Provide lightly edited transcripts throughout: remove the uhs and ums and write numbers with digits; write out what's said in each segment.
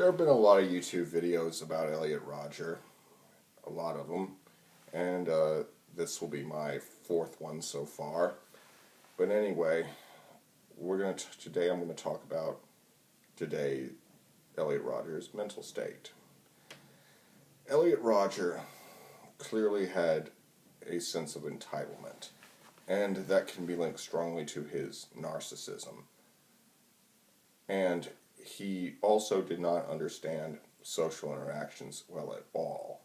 There have been a lot of YouTube videos about Elliot Rodger, a lot of them, and this will be my fourth one so far. But anyway, today I'm going to talk about Elliot Rodger's mental state. Elliot Rodger clearly had a sense of entitlement, and that can be linked strongly to his narcissism. And he also did not understand social interactions well at all.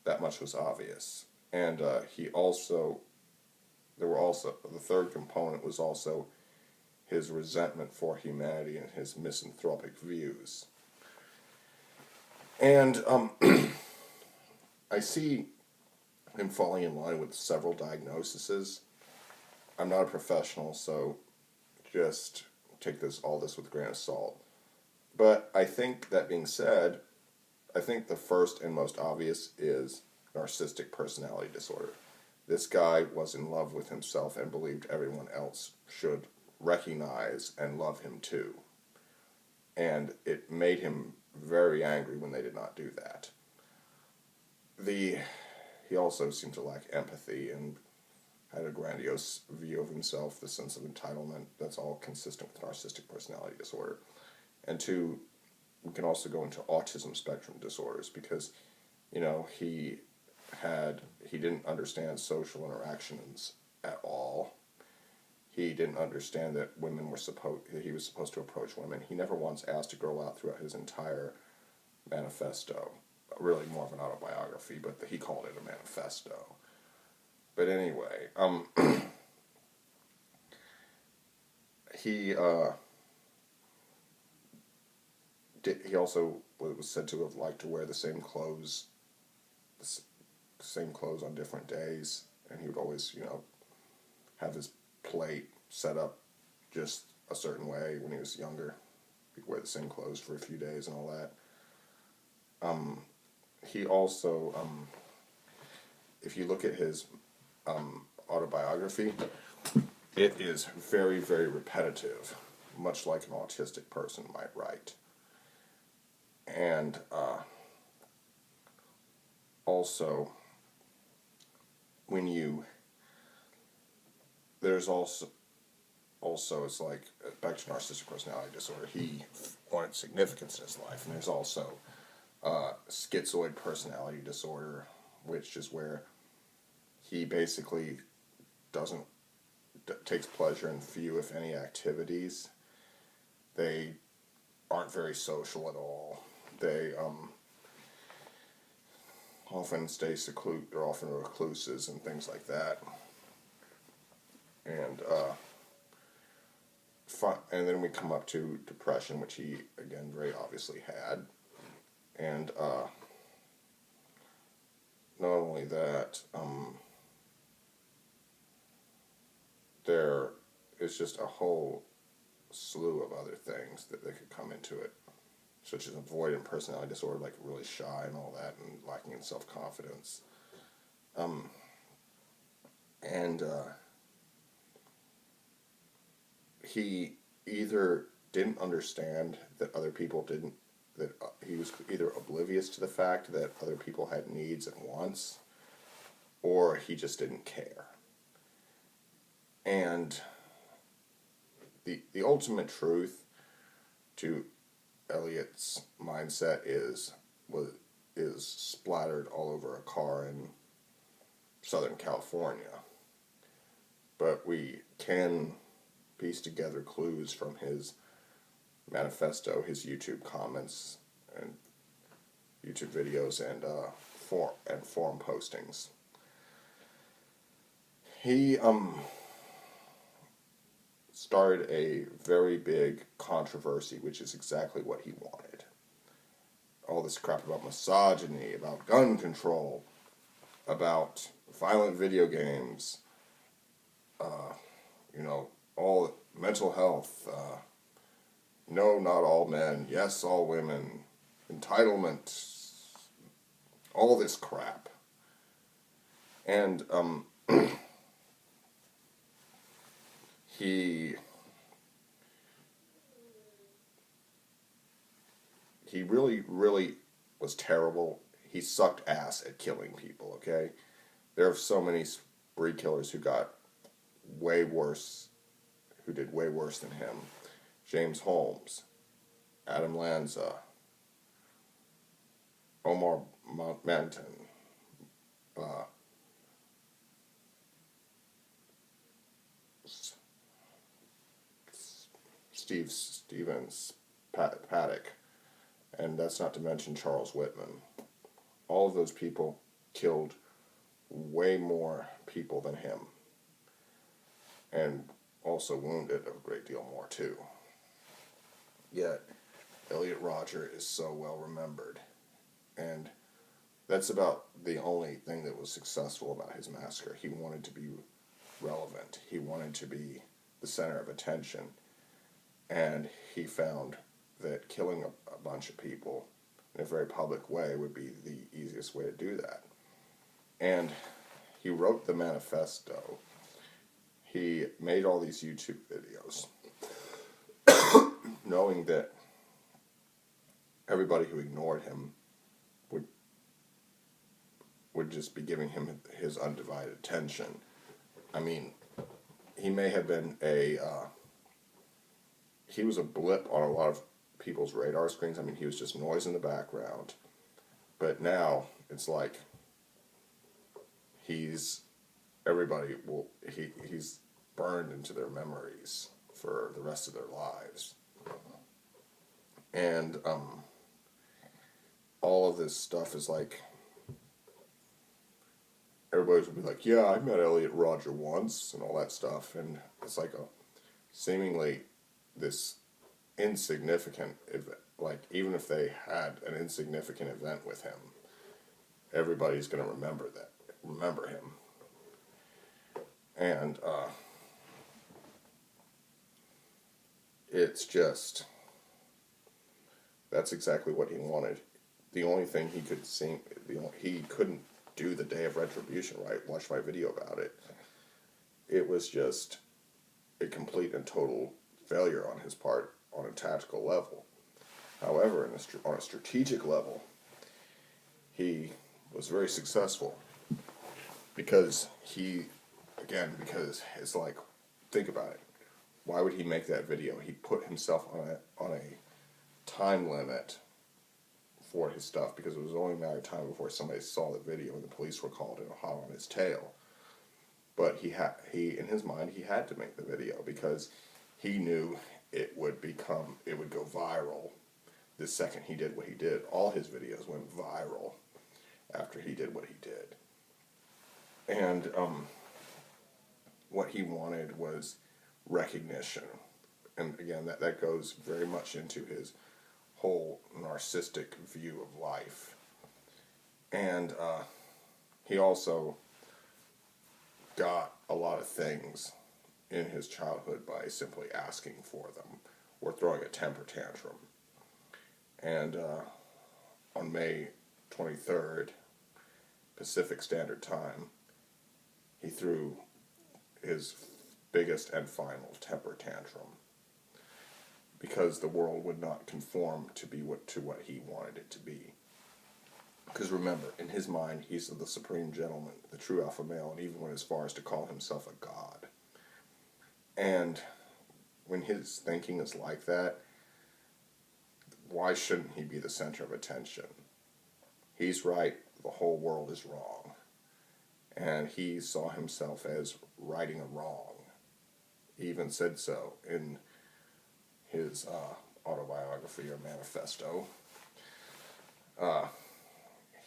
That much was obvious. And the third component was also his resentment for humanity and his misanthropic views. And I see him falling in line with several diagnoses. I'm not a professional, so just take all this with a grain of salt. But I think, that being said, I think the first and most obvious is narcissistic personality disorder. This guy was in love with himself and believed everyone else should recognize and love him too. And it made him very angry when they did not do that. He also seemed to lack empathy and had a grandiose view of himself, the sense of entitlement. That's all consistent with narcissistic personality disorder. And two, we can also go into autism spectrum disorders because, he didn't understand social interactions at all. He didn't understand that he was supposed to approach women. He never once asked a girl out throughout his entire manifesto. Really more of an autobiography, but he called it a manifesto. But anyway, he also was said to have liked to wear the same clothes on different days, and he would always, have his plate set up just a certain way when he was younger. He'd wear the same clothes for a few days and all that. He also, if you look at his autobiography, it is very, very repetitive, much like an autistic person might write. And also, there's also it's like, back to narcissistic personality disorder, he wanted significance in his life, and there's also schizoid personality disorder, which is where he basically takes pleasure in few, if any, activities. They aren't very social at all. They often stay secluded. They're often recluses and things like that. And then we come up to depression, which he, again, very obviously had. And not only that, there is just a whole slew of other things that could come into it, such as avoidant personality disorder, like really shy and all that, and lacking in self-confidence. He either didn't understand that he was either oblivious to the fact that other people had needs and wants, or he just didn't care. And the ultimate truth to Elliot's mindset is splattered all over a car in Southern California. But we can piece together clues from his manifesto, his YouTube comments, and YouTube videos, and forum postings. He started a very big controversy, which is exactly what he wanted. All this crap about misogyny, about gun control, about violent video games, all mental health, no, not all men, yes, all women, entitlement, all this crap. And he he really, really was terrible. He sucked ass at killing people, okay? There are so many spree killers who got way worse, who did way worse than him. James Holmes, Adam Lanza, Omar Manton, uh, Stevens, Paddock, and that's not to mention Charles Whitman. All of those people killed way more people than him, and also wounded a great deal more too. Yet, Elliot Rodger is so well remembered, and that's about the only thing that was successful about his massacre. He wanted to be relevant. He wanted to be the center of attention, and he found that killing a bunch of people in a very public way would be the easiest way to do that. And he wrote the manifesto. He made all these YouTube videos, knowing that everybody who ignored him would just be giving him his undivided attention. I mean, he may have been he was a blip on a lot of people's radar screens. I mean, he was just noise in the background. But now, it's like, he's burned into their memories for the rest of their lives. And, all of this stuff is like, everybody would be like, yeah, I met Elliot Rodger once, and all that stuff, and it's like seemingly this insignificant event. Like, even if they had an insignificant event with him, everybody's going to remember him. And, it's just, that's exactly what he wanted. The only thing he couldn't do the day of Retribution, right? Watch my video about it. It was just a complete and total failure on his part on a tactical level. However, on a strategic level, he was very successful because it's like, think about it. Why would he make that video? He put himself on a time limit for his stuff because it was only a matter of time before somebody saw the video and the police were called and hot on his tail. But he in his mind, he had to make the video because he knew it would go viral the second he did what he did. All his videos went viral after he did what he did. And what he wanted was recognition. And again, that goes very much into his whole narcissistic view of life. And he also got a lot of things in his childhood by simply asking for them or throwing a temper tantrum. And on May 23rd, Pacific Standard Time, he threw his biggest and final temper tantrum because the world would not conform to what he wanted it to be. Because remember, in his mind, he's the supreme gentleman, the true alpha male, and even went as far as to call himself a god. And when his thinking is like that, why shouldn't he be the center of attention? He's right, the whole world is wrong. And he saw himself as righting a wrong. He even said so in his autobiography or manifesto.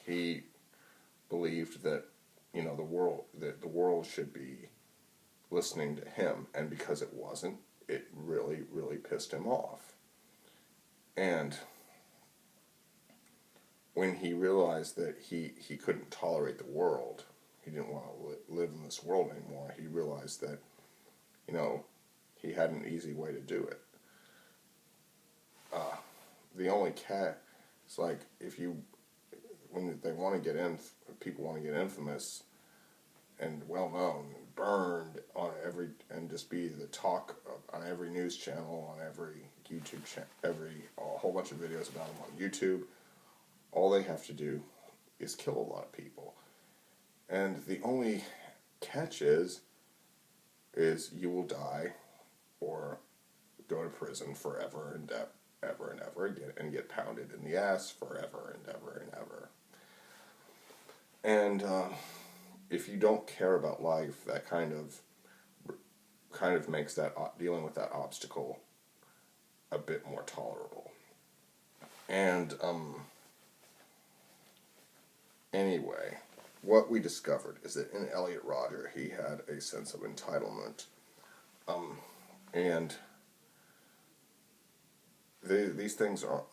He believed that, the world should be listening to him, and because it wasn't, it really, really pissed him off. And when he realized that he couldn't tolerate the world, he didn't want to live in this world anymore, he realized that, he had an easy way to do it. The only it's like, when they want to people want to get infamous and well known, burned on every, and just be the talk on every news channel, on every YouTube channel, a whole bunch of videos about him on YouTube. All they have to do is kill a lot of people. And the only catch is you will die or go to prison forever and ever and ever again, and get pounded in the ass forever and ever and ever. And if you don't care about life, that kind of makes that dealing with that obstacle a bit more tolerable. And anyway, what we discovered is that in Elliot Rodger, he had a sense of entitlement, and these things are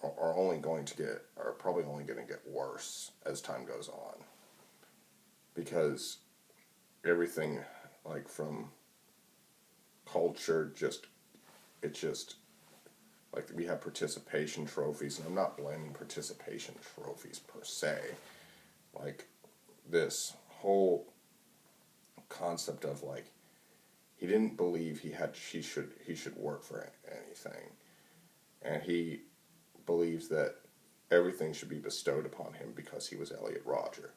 probably only going to get worse as time goes on, because everything, like, from culture, like, we have participation trophies, and I'm not blaming participation trophies per se. Like, this whole concept of, like, he didn't believe he should work for anything, and he believes that everything should be bestowed upon him because he was Elliot Rodger.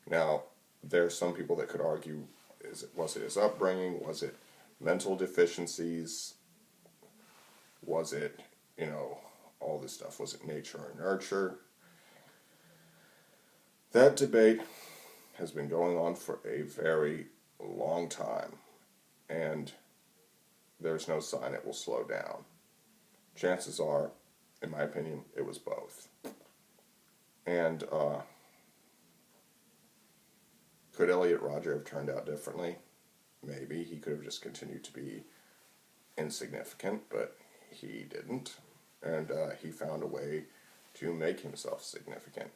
Now, there are some people that could argue, was it his upbringing? Was it mental deficiencies? Was it, all this stuff? Was it nature or nurture? That debate has been going on for a very long time, and there's no sign it will slow down. Chances are, in my opinion, it was both. And could Elliot Rodger have turned out differently? Maybe. He could have just continued to be insignificant, but he didn't. And he found a way to make himself significant.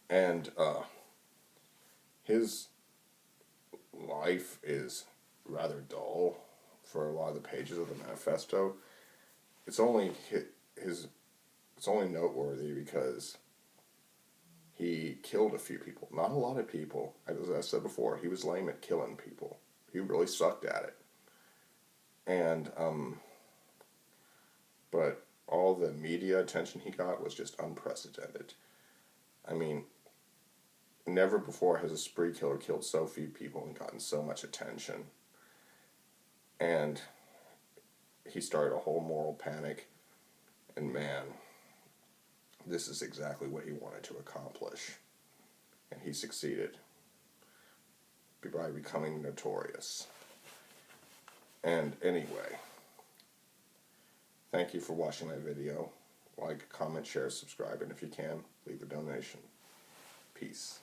And his life is rather dull for a lot of the pages of the manifesto. It's only noteworthy because he killed a few people. Not a lot of people. As I said before, he was lame at killing people. He really sucked at it. And but all the media attention he got was just unprecedented. I mean, never before has a spree killer killed so few people and gotten so much attention. And he started a whole moral panic, and man, this is exactly what he wanted to accomplish. And he succeeded by becoming notorious. And anyway, thank you for watching my video. Like, comment, share, subscribe, and if you can, leave a donation. Peace.